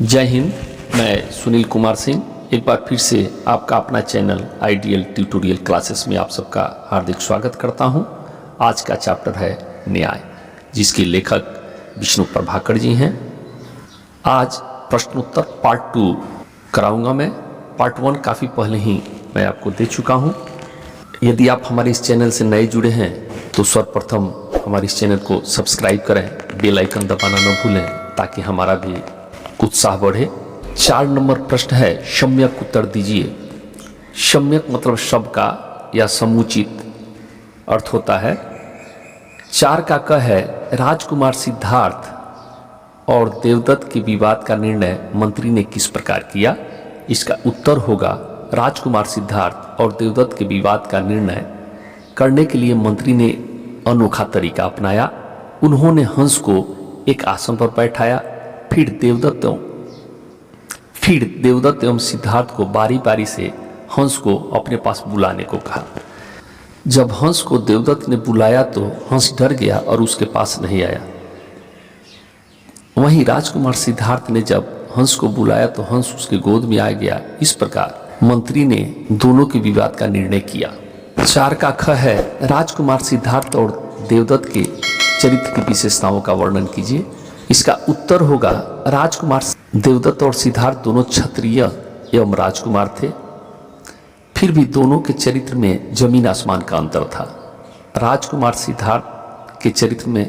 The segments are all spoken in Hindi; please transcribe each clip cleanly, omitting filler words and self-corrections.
जय हिंद। मैं सुनील कुमार सिंह एक बार फिर से आपका अपना चैनल आइडियल ट्यूटोरियल क्लासेस में आप सबका हार्दिक स्वागत करता हूं। आज का चैप्टर है न्याय, जिसके लेखक विष्णु प्रभाकर जी हैं। आज प्रश्नोत्तर पार्ट 2 कराऊंगा मैं। पार्ट 1 काफ़ी पहले ही मैं आपको दे चुका हूं। यदि आप हमारे इस चैनल से नए जुड़े हैं तो सर्वप्रथम हमारे इस चैनल को सब्सक्राइब करें, बेल आइकन दबाना न भूलें ताकि हमारा भी उत्साह बढ़े। 4 नंबर प्रश्न है, सम्यक उत्तर दीजिए। सम्यक मतलब शब्द का या समुचित अर्थ होता है। 4 का क है, राजकुमार सिद्धार्थ और देवदत्त के विवाद का निर्णय मंत्री ने किस प्रकार किया। इसका उत्तर होगा, राजकुमार सिद्धार्थ और देवदत्त के विवाद का निर्णय करने के लिए मंत्री ने अनोखा तरीका अपनाया। उन्होंने हंस को एक आसन पर बैठाया, फिर देवदत्त एवं सिद्धार्थ को बारी बारी से हंस को अपने पास बुलाने को कहा। जब हंस को देवदत्त ने बुलाया तो हंस डर गया और उसके पास नहीं आया। वहीं राजकुमार सिद्धार्थ ने जब हंस को बुलाया तो हंस उसके गोद में आ गया। इस प्रकार मंत्री ने दोनों के विवाद का निर्णय किया। 4 का ख है, राजकुमार सिद्धार्थ और देवदत्त के चरित्र की विशेषताओं का वर्णन कीजिए। इसका उत्तर होगा, राजकुमार देवदत्त और सिद्धार्थ दोनों क्षत्रिय एवं राजकुमार थे, फिर भी दोनों के चरित्र में जमीन आसमान का अंतर था। राजकुमार सिद्धार्थ के चरित्र में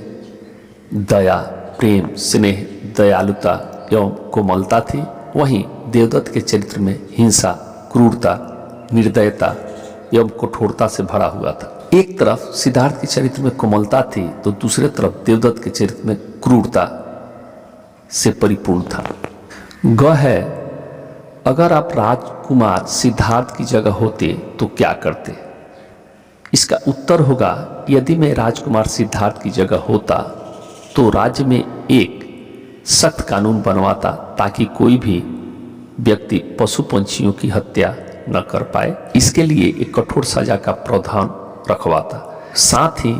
दया, प्रेम, स्नेह, दयालुता एवं कोमलता थी। वहीं देवदत्त के चरित्र में हिंसा, क्रूरता, निर्दयता एवं कठोरता से भरा हुआ था। एक तरफ सिद्धार्थ के चरित्र में कोमलता थी तो दूसरे तरफ देवदत्त के चरित्र में क्रूरता से परिपूर्ण था। ग है, अगर आप राजकुमार सिद्धार्थ की जगह होते तो क्या करते। इसका उत्तर होगा, यदि मैं राजकुमार सिद्धार्थ की जगह होता तो राज्य में एक सख्त कानून बनवाता ताकि कोई भी व्यक्ति पशु पंछियों की हत्या न कर पाए। इसके लिए एक कठोर सजा का प्रावधान रखवाता। साथ ही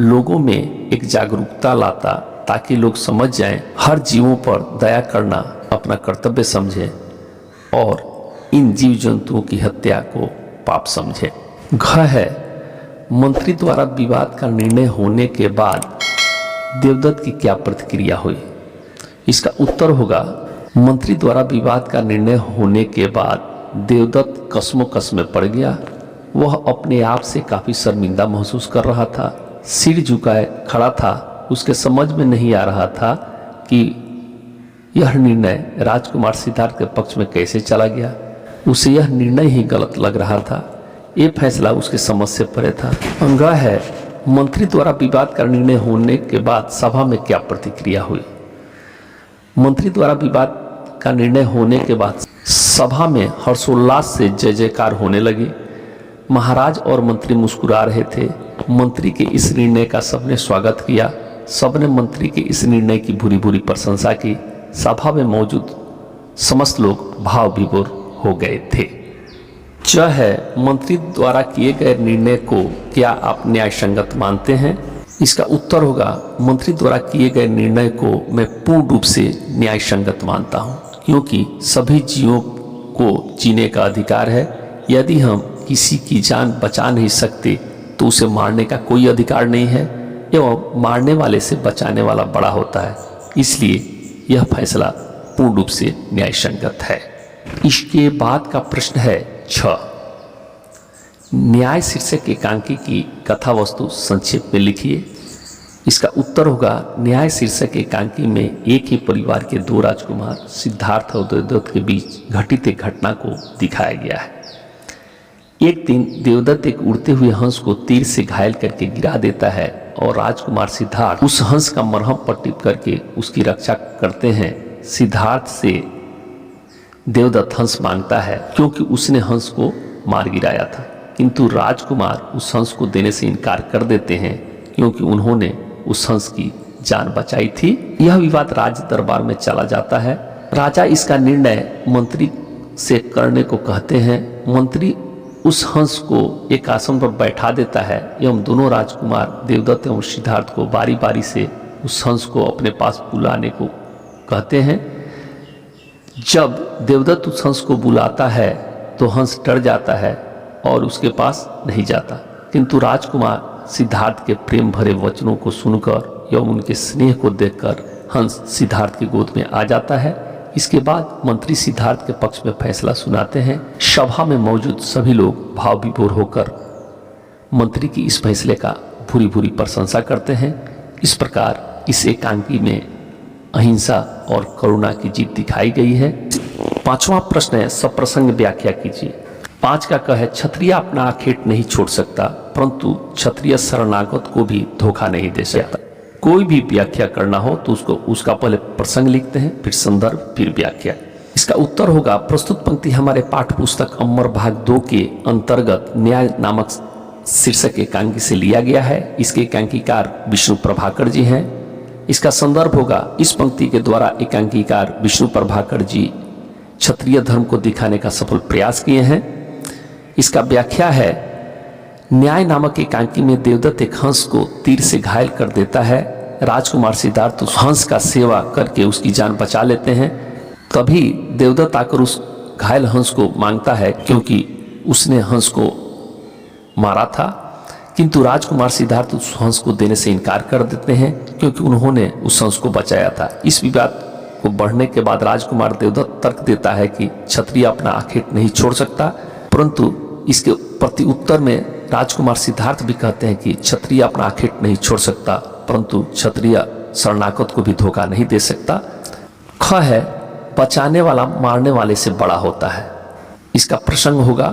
लोगों में एक जागरूकता लाता ताकि लोग समझ जाएं, हर जीवों पर दया करना अपना कर्तव्य समझें और इन जीव जंतुओं की हत्या को पाप समझें। घ है, मंत्री द्वारा विवाद का निर्णय होने के बाद देवदत्त की क्या प्रतिक्रिया हुई। इसका उत्तर होगा, मंत्री द्वारा विवाद का निर्णय होने के बाद देवदत्त कश्मोकश में पड़ गया। वह अपने आप से काफी शर्मिंदा महसूस कर रहा था, सिर झुकाए खड़ा था। उसके समझ में नहीं आ रहा था कि यह निर्णय राजकुमार सिद्धार्थ के पक्ष में कैसे चला गया। उसे यह निर्णय ही गलत लग रहा था। ये फैसला उसके समझ से परे था। अंगा है, मंत्री द्वारा विवाद का निर्णय होने के बाद सभा में क्या प्रतिक्रिया हुई। मंत्री द्वारा विवाद का निर्णय होने के बाद सभा में हर्षोल्लास से जय जयकार होने लगी। महाराज और मंत्री मुस्कुरा रहे थे। मंत्री के इस निर्णय का सबने स्वागत किया। सबने मंत्री के इस निर्णय की भूरी भूरी प्रशंसा की। सभा में मौजूद समस्त लोग भाव विभोर हो गए थे। च है, मंत्री द्वारा किए गए निर्णय को क्या आप न्याय संगत मानते हैं। इसका उत्तर होगा, मंत्री द्वारा किए गए निर्णय को मैं पूर्ण रूप से न्याय संगत मानता हूँ, क्योंकि सभी जीवों को जीने का अधिकार है। यदि हम किसी की जान बचा नहीं सकते तो उसे मारने का कोई अधिकार नहीं है, एवं मारने वाले से बचाने वाला बड़ा होता है। इसलिए यह फैसला पूर्ण रूप से न्याय संगत है। इसके बाद का प्रश्न है 6, न्याय शीर्षक एकांकी की कथा वस्तु संक्षेप में लिखिए। इसका उत्तर होगा, न्याय शीर्षक एकांकी में एक ही परिवार के 2 राजकुमार सिद्धार्थ और देवदत्त के बीच घटित एक घटना को दिखाया गया है। एक दिन देवदत्त एक उड़ते हुए हंस को तीर से घायल करके गिरा देता है और राजकुमार सिद्धार्थ उस हंस का मरहम पर टिप करके उसकी रक्षा करते हैं। सिद्धार्थ से देवदत्त हंस मांगता है क्योंकि उसने हंस को मार गिराया था, किंतु राजकुमार उस हंस को देने से इनकार कर देते हैं क्योंकि उन्होंने उस हंस की जान बचाई थी। यह विवाद राज दरबार में चला जाता है। राजा इसका निर्णय मंत्री से करने को कहते हैं। मंत्री उस हंस को एक आसन पर बैठा देता है एवं दोनों राजकुमार देवदत्त एवं सिद्धार्थ को बारी बारी से उस हंस को अपने पास बुलाने को कहते हैं। जब देवदत्त उस हंस को बुलाता है तो हंस डर जाता है और उसके पास नहीं जाता, किंतु राजकुमार सिद्धार्थ के प्रेम भरे वचनों को सुनकर एवं उनके स्नेह को देखकर हंस सिद्धार्थ की गोद में आ जाता है। इसके बाद मंत्री सिद्धार्थ के पक्ष में फैसला सुनाते हैं। सभा में मौजूद सभी लोग भाव विभोर होकर मंत्री की इस फैसले का भूरी भूरी प्रशंसा करते हैं। इस प्रकार इस एकांकी में अहिंसा और करुणा की जीत दिखाई गई है। पांचवा प्रश्न है, सप्रसंग व्याख्या कीजिए। 5 का क है, क्षत्रिय अपना आखेट नहीं छोड़ सकता, परंतु क्षत्रिय शरणागत को भी धोखा नहीं दे सकता। कोई भी व्याख्या करना हो तो उसका पहले प्रसंग लिखते हैं, फिर संदर्भ, फिर व्याख्या। इसका उत्तर होगा, प्रस्तुत पंक्ति हमारे पाठ्य पुस्तक अमर भाग 2 के अंतर्गत न्याय नामक शीर्षक एकांकी से लिया गया है। इसके एकांकीकार विष्णु प्रभाकर जी हैं। इसका संदर्भ होगा, इस पंक्ति के द्वारा एकांकीकार विष्णु प्रभाकर जी क्षत्रिय धर्म को दिखाने का सफल प्रयास किए हैं। इसका व्याख्या है, न्याय नामक एकांकी में देवदत्त एक हंस को तीर से घायल कर देता है। राजकुमार सिद्धार्थ उस हंस का सेवा करके उसकी जान बचा लेते हैं। तभी देवदत्त आकर उस घायल हंस को मांगता है, क्योंकि उसने हंस को मारा था, किंतु राजकुमार सिद्धार्थ उस हंस को देने से इनकार कर देते हैं, क्योंकि उन्होंने उस हंस को बचाया था। इस विवाद को बढ़ने के बाद राजकुमार देवदत्त तर्क देता है कि क्षत्रिय अपना आखेट नहीं छोड़ सकता, परंतु इसके प्रति उत्तर में राजकुमार सिद्धार्थ भी कहते हैं कि क्षत्रिय अपना आखेट नहीं छोड़ सकता, परंतु क्षत्रिय शरणागत को भी धोखा नहीं दे सकता। ख है, बचाने वाला मारने वाले से बड़ा होता है। इसका प्रसंग होगा,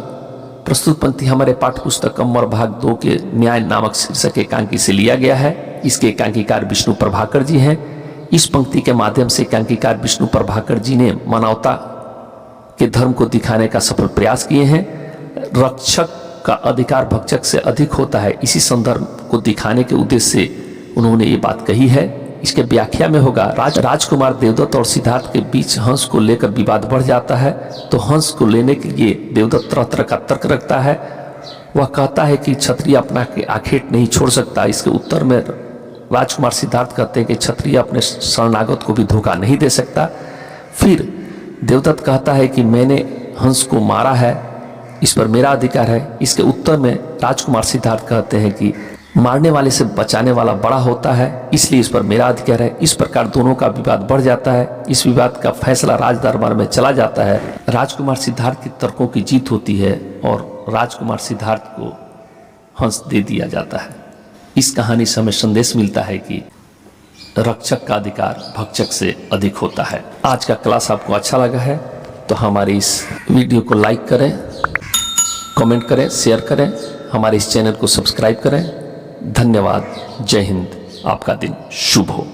प्रस्तुत पंक्ति हमारे पाठ्य पुस्तक अमर भाग 2 के न्याय नामक शीर्षक एकांकी से लिया गया है। इसके एकांकीकार विष्णु प्रभाकर जी हैं। इस पंक्ति के माध्यम से एकांकीकार विष्णु प्रभाकर जी ने मानवता के धर्म को दिखाने का सफल प्रयास किए हैं। रक्षक का अधिकार भक्षक से अधिक होता है, इसी संदर्भ को दिखाने के उद्देश्य से उन्होंने ये बात कही है। इसके व्याख्या में होगा, राजकुमार देवदत्त और सिद्धार्थ के बीच हंस को लेकर विवाद बढ़ जाता है, तो हंस को लेने के लिए देवदत्त तरह तरह का तर्क रखता है। वह कहता है कि क्षत्रिय अपना के आखेट नहीं छोड़ सकता। इसके उत्तर में राजकुमार सिद्धार्थ कहते हैं कि क्षत्रिय अपने शरणागत को भी धोखा नहीं दे सकता। फिर देवदत्त कहता है कि मैंने हंस को मारा है, इस पर मेरा अधिकार है। इसके उत्तर में राजकुमार सिद्धार्थ कहते हैं कि मारने वाले से बचाने वाला बड़ा होता है, इसलिए इस पर मेरा अधिकार है। इस प्रकार दोनों का विवाद बढ़ जाता है। इस विवाद का फैसला राज दरबार में चला जाता है। राजकुमार सिद्धार्थ के तर्कों की जीत होती है और राजकुमार सिद्धार्थ को हंस दे दिया जाता है। इस कहानी से हमें संदेश मिलता है कि रक्षक का अधिकार भक्षक से अधिक होता है। आज का क्लास आपको अच्छा लगा है तो हमारी इस वीडियो को लाइक करें, कमेंट करें, शेयर करें, हमारे इस चैनल को सब्सक्राइब करें। धन्यवाद। जय हिंद। आपका दिन शुभ हो।